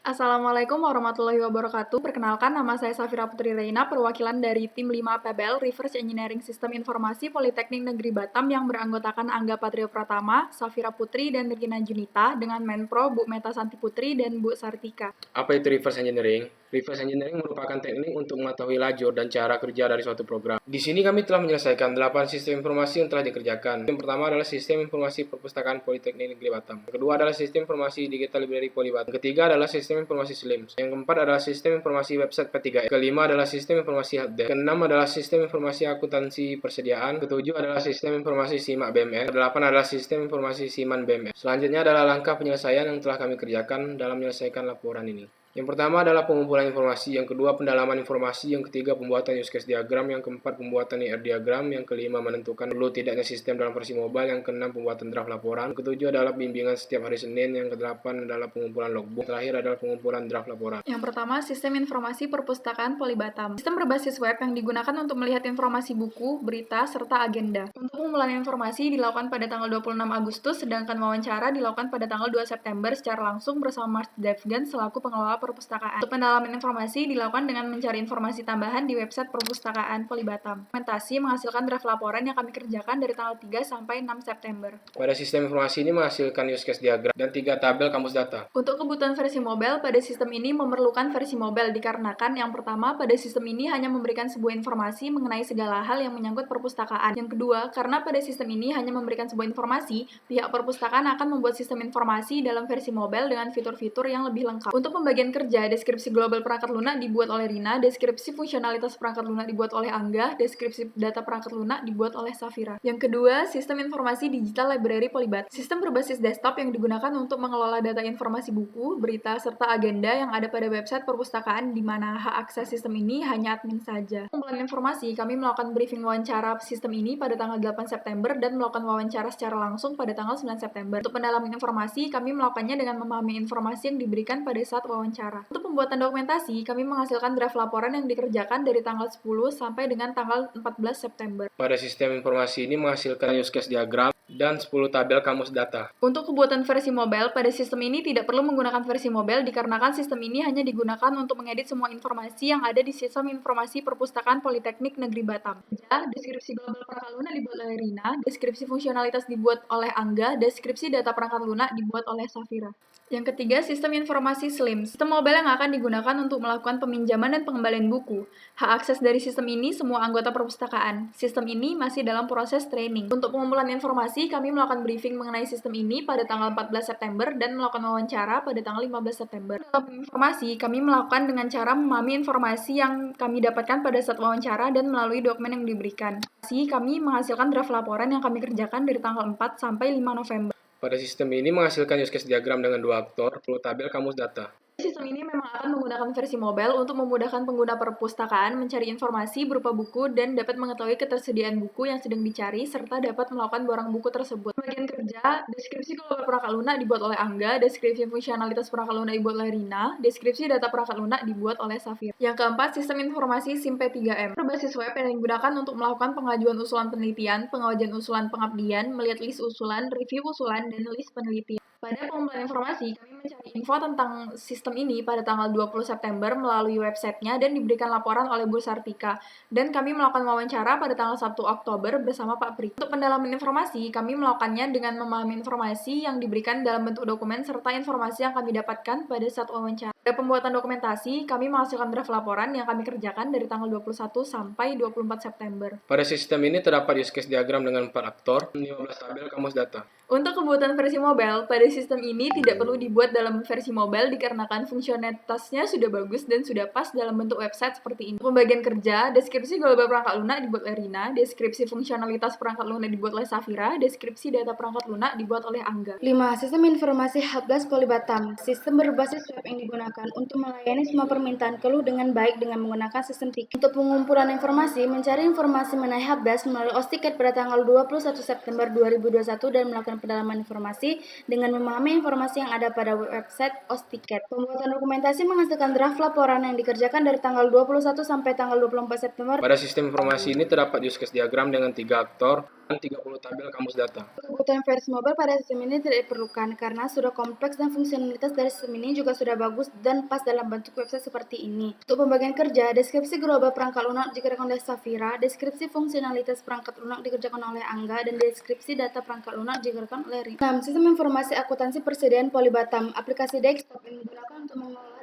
Assalamualaikum warahmatullahi wabarakatuh. Perkenalkan, nama saya Safira Putri Reina, perwakilan dari tim 5 PBL Reverse Engineering Sistem Informasi Politeknik Negeri Batam yang beranggotakan Angga Patrio Pratama, Safira Putri, dan Regina Junita dengan Menpro Bu Meta Santi Putri dan Bu Sartika. Apa itu reverse engineering? Reverse engineering merupakan teknik untuk mengetahui lajur dan cara kerja dari suatu program. Di sini kami telah menyelesaikan 8 sistem informasi yang telah dikerjakan. Yang pertama adalah sistem informasi perpustakaan Politeknik Negeri Batam. Yang kedua adalah sistem informasi digital library Polibatam. Yang ketiga adalah sistem informasi SLIMS. Yang keempat adalah sistem informasi website P3E. Kelima adalah sistem informasi helpdesk. Keenam adalah sistem informasi akuntansi persediaan. Ketujuh adalah sistem informasi SIMAK BMS. Kedelapan adalah sistem informasi SIMAN BMS. Selanjutnya adalah langkah penyelesaian yang telah kami kerjakan dalam menyelesaikan laporan ini. Yang pertama adalah pengumpulan informasi, yang kedua pendalaman informasi, yang ketiga pembuatan use case diagram, yang keempat pembuatan IR diagram, yang kelima menentukan perlu tidaknya sistem dalam versi mobile, yang keenam pembuatan draft laporan, yang ketujuh adalah bimbingan setiap hari Senin, yang kedelapan adalah pengumpulan logbook, yang terakhir adalah pengumpulan draft laporan. Yang pertama, sistem informasi perpustakaan Polibatam. Sistem berbasis web yang digunakan untuk melihat informasi buku, berita, serta agenda. Untuk pengumpulan informasi dilakukan pada tanggal 26 Agustus, sedangkan wawancara dilakukan pada tanggal 2 September secara langsung bersama Mas Devgan selaku pengelola perpustakaan. Untuk pendalaman informasi dilakukan dengan mencari informasi tambahan di website perpustakaan Polibatam. Dokumentasi menghasilkan draft laporan yang kami kerjakan dari tanggal 3 sampai 6 September. Pada sistem informasi ini menghasilkan use case diagram dan 3 tabel kamus data. Untuk kebutuhan versi mobile, pada sistem ini memerlukan versi mobile dikarenakan yang pertama, pada sistem ini hanya memberikan sebuah informasi mengenai segala hal yang menyangkut perpustakaan. Yang kedua, karena pada sistem ini hanya memberikan sebuah informasi, pihak perpustakaan akan membuat sistem informasi dalam versi mobile dengan fitur-fitur yang lebih lengkap. Untuk pembagian kerja, deskripsi global perangkat lunak dibuat oleh Rina, deskripsi fungsionalitas perangkat lunak dibuat oleh Angga, deskripsi data perangkat lunak dibuat oleh Safira. Yang kedua, sistem informasi digital library Polibat. Sistem berbasis desktop yang digunakan untuk mengelola data informasi buku, berita, serta agenda yang ada pada website perpustakaan di mana hak akses sistem ini hanya admin saja. Pengumpulan informasi, kami melakukan briefing wawancara sistem ini pada tanggal 8 September dan melakukan wawancara secara langsung pada tanggal 9 September. Untuk pendalaman informasi, kami melakukannya dengan memahami informasi yang diberikan pada saat wawancara. Untuk pembuatan dokumentasi, kami menghasilkan draft laporan yang dikerjakan dari tanggal 10 sampai dengan tanggal 14 September. Pada sistem informasi ini menghasilkan use case diagram dan 10 tabel kamus data. Untuk kebutuhan versi mobile, pada sistem ini tidak perlu menggunakan versi mobile dikarenakan sistem ini hanya digunakan untuk mengedit semua informasi yang ada di sistem informasi perpustakaan Politeknik Negeri Batam. Deskripsi global perangkat lunak dibuat oleh Rina, deskripsi fungsionalitas dibuat oleh Angga, deskripsi data perangkat lunak dibuat oleh Safira. Yang ketiga, sistem informasi SLIMS. Sistem mobile yang akan digunakan untuk melakukan peminjaman dan pengembalian buku. Hak akses dari sistem ini semua anggota perpustakaan. Sistem ini masih dalam proses training. Untuk pengumpulan informasi, kami melakukan briefing mengenai sistem ini pada tanggal 14 September dan melakukan wawancara pada tanggal 15 September. Dalam informasi, kami melakukan dengan cara memahami informasi yang kami dapatkan pada saat wawancara dan melalui dokumen yang diberikan. Kami menghasilkan draft laporan yang kami kerjakan dari tanggal 4 sampai 5 November. Pada sistem ini menghasilkan use case diagram dengan 2 aktor, 10 tabel kamus data. Sistem ini memang akan menggunakan versi mobile untuk memudahkan pengguna perpustakaan mencari informasi berupa buku dan dapat mengetahui ketersediaan buku yang sedang dicari serta dapat melakukan borang buku tersebut. Bagian kerja, deskripsi global perangkat lunak dibuat oleh Angga, deskripsi fungsionalitas perangkat lunak dibuat oleh Rina, deskripsi data perangkat lunak dibuat oleh Safira. Yang keempat, sistem informasi SIM P3M. Berbasis web yang digunakan untuk melakukan pengajuan usulan penelitian, pengajuan usulan pengabdian, melihat list usulan, review usulan, dan list penelitian. Pada pengumpulan informasi, kami mencari info tentang sistem ini pada tanggal 20 September melalui websitenya dan diberikan laporan oleh Bu Sartika. Dan kami melakukan wawancara pada tanggal 1 Oktober bersama Pak Pri. Untuk pendalaman informasi, kami melakukannya dengan memahami informasi yang diberikan dalam bentuk dokumen serta informasi yang kami dapatkan pada saat wawancara. Pada pembuatan dokumentasi, kami menghasilkan draft laporan yang kami kerjakan dari tanggal 21 sampai 24 September. Pada sistem ini terdapat use case diagram dengan 4 aktor, 15 tabel kamus data. Untuk kebutuhan versi mobile, pada sistem ini tidak perlu dibuat dalam versi mobile dikarenakan fungsionalitasnya sudah bagus dan sudah pas dalam bentuk website seperti ini. Pembagian kerja, deskripsi global perangkat lunak dibuat oleh Rina, deskripsi fungsionalitas perangkat lunak dibuat oleh Safira, deskripsi data perangkat lunak dibuat oleh Angga. 5. Sistem informasi helpdesk Polibatam. Sistem berbasis web yang digunakan untuk melayani semua permintaan keluh dengan baik dengan menggunakan sistem tiket. Untuk pengumpulan informasi, mencari informasi mengenai helpdesk melalui OSTiket pada tanggal 21 September 2021 dan melakukan pendalaman informasi dengan memahami informasi yang ada pada website OSTiket. Pembuatan dokumentasi menghasilkan draft laporan yang dikerjakan dari tanggal 21 sampai tanggal 24 September. Pada sistem informasi ini terdapat use case diagram dengan 3 aktor dan 30 tabel kamus data. Kebutuhan versi mobile pada sistem ini tidak diperlukan karena sudah kompleks dan fungsionalitas dari sistem ini juga sudah bagus dan pas dalam bentuk website seperti ini. Untuk pembagian kerja, deskripsi global perangkat lunak dikerjakan oleh Safira, deskripsi fungsionalitas perangkat lunak dikerjakan oleh Angga, dan deskripsi data perangkat lunak dikerjakan oleh Rina. 6. Sistem informasi akuntansi persediaan Polybatam. Aplikasi desktop yang digunakan untuk mengelola data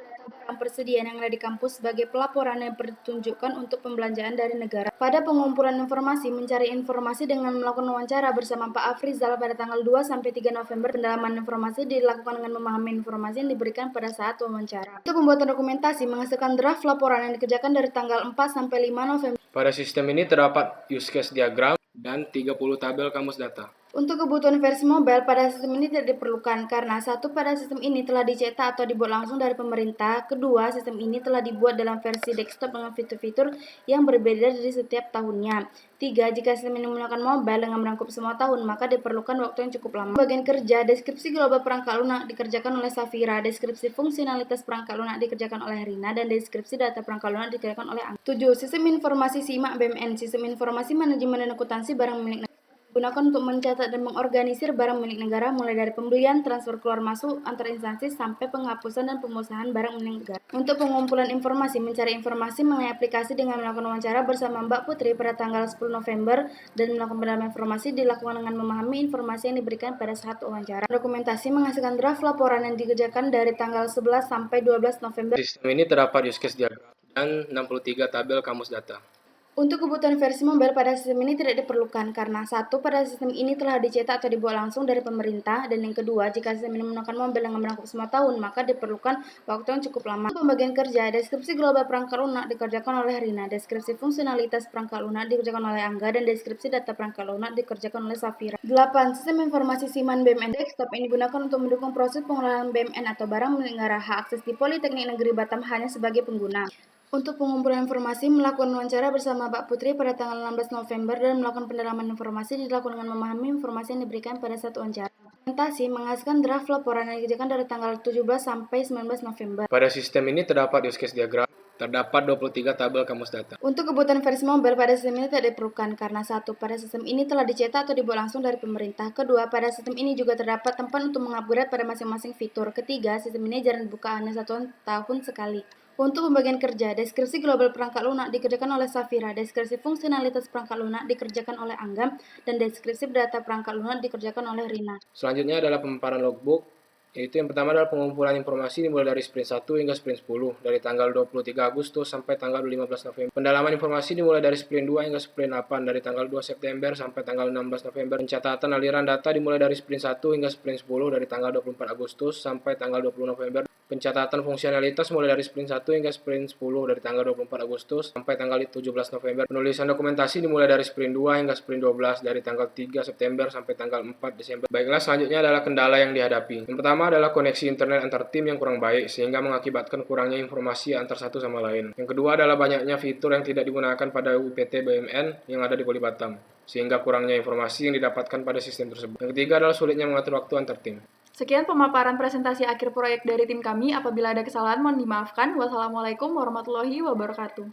barang persediaan yang ada di kampus sebagai pelaporan yang dipertunjukkan untuk pembelanjaan dari negara. Pada pengumpulan informasi, mencari informasi dengan melakukan wawancara bersama Pak Afrizal pada tanggal 2 sampai 3 November. Pendalaman informasi dilakukan dengan memahami informasi yang diberikan pada saat wawancara. Untuk pembuatan dokumentasi, menghasilkan draft laporan yang dikerjakan dari tanggal 4 sampai 5 November. Pada sistem ini terdapat use case diagram dan 30 tabel kamus data. Untuk kebutuhan versi mobile pada sistem ini tidak diperlukan karena satu, pada sistem ini telah dicetak atau dibuat langsung dari pemerintah. Kedua, sistem ini telah dibuat dalam versi desktop dengan fitur-fitur yang berbeda dari setiap tahunnya. Tiga, jika sistem ini menggunakan mobile dengan merangkup semua tahun, maka diperlukan waktu yang cukup lama. Bagian kerja, deskripsi global perangkat lunak dikerjakan oleh Safira, deskripsi fungsionalitas perangkat lunak dikerjakan oleh Rina, dan deskripsi data perangkat lunak dikerjakan oleh Angga. 7. Sistem informasi SIMAK BMN, sistem informasi manajemen dan akuntansi barang milik negara. Digunakan untuk mencatat dan mengorganisir barang milik negara mulai dari pembelian, transfer keluar masuk, antar instansi, sampai penghapusan dan pemusnahan barang milik negara. Untuk pengumpulan informasi, mencari informasi mengenai aplikasi dengan melakukan wawancara bersama Mbak Putri pada tanggal 10 November dan melakukan pendalaman informasi dilakukan dengan memahami informasi yang diberikan pada saat wawancara. Dokumentasi menghasilkan draft laporan yang dikerjakan dari tanggal 11 sampai 12 November. Sistem ini terdapat use case diagram dan 63 tabel kamus data. Untuk kebutuhan versi mobile pada sistem ini tidak diperlukan karena satu, pada sistem ini telah dicetak atau dibuat langsung dari pemerintah, dan yang kedua, jika sistem ini menggunakan mobile yang merangkup semua tahun, maka diperlukan waktu yang cukup lama. Untuk pembagian kerja, deskripsi global perangkat lunak dikerjakan oleh Rina, deskripsi fungsionalitas perangkat lunak dikerjakan oleh Angga, dan deskripsi data perangkat lunak dikerjakan oleh Safira. 8. Sistem informasi SIMAN BMN desktop ini digunakan untuk mendukung proses pengelolaan BMN atau barang milik negara hak akses di Politeknik Negeri Batam hanya sebagai pengguna. Untuk pengumpulan informasi, melakukan wawancara bersama Mbak Putri pada tanggal 16 November dan melakukan pendalaman informasi dilakukan dengan memahami informasi yang diberikan pada saat wawancara. Dokumentasi menghasilkan draft laporan yang dikerjakan dari tanggal 17 sampai 19 November. Pada sistem ini terdapat use case diagram, terdapat 23 tabel kamus data. Untuk kebutuhan versi mobile pada sistem ini tidak diperlukan karena satu, pada sistem ini telah dicetak atau dibuat langsung dari pemerintah. Kedua, pada sistem ini juga terdapat tempat untuk mengupgrade pada masing-masing fitur. Ketiga, sistem ini jarang dibuka hanya 1 tahun sekali. Untuk pembagian kerja, deskripsi global perangkat lunak dikerjakan oleh Safira, deskripsi fungsionalitas perangkat lunak dikerjakan oleh Angga, dan deskripsi data perangkat lunak dikerjakan oleh Rina. Selanjutnya adalah pemaparan logbook, yaitu yang pertama adalah pengumpulan informasi dimulai dari sprint 1 hingga sprint 10, dari tanggal 23 Agustus sampai tanggal 15 November. Pendalaman informasi dimulai dari sprint 2 hingga sprint 8, dari tanggal 2 September sampai tanggal 16 November. Pencatatan aliran data dimulai dari sprint 1 hingga sprint 10, dari tanggal 24 Agustus sampai tanggal 20 November. Pencatatan fungsionalitas mulai dari sprint 1 hingga sprint 10 dari tanggal 24 Agustus sampai tanggal 17 November. Penulisan dokumentasi dimulai dari sprint 2 hingga sprint 12 dari tanggal 3 September sampai tanggal 4 Desember. Baiklah, selanjutnya adalah kendala yang dihadapi. Yang pertama adalah koneksi internet antar tim yang kurang baik sehingga mengakibatkan kurangnya informasi antar satu sama lain. Yang kedua adalah banyaknya fitur yang tidak digunakan pada UPT BUMN yang ada di Polybatam sehingga kurangnya informasi yang didapatkan pada sistem tersebut. Yang ketiga adalah sulitnya mengatur waktu antar tim. Sekian pemaparan presentasi akhir proyek dari tim kami. Apabila ada kesalahan, mohon dimaafkan. Wassalamualaikum warahmatullahi wabarakatuh.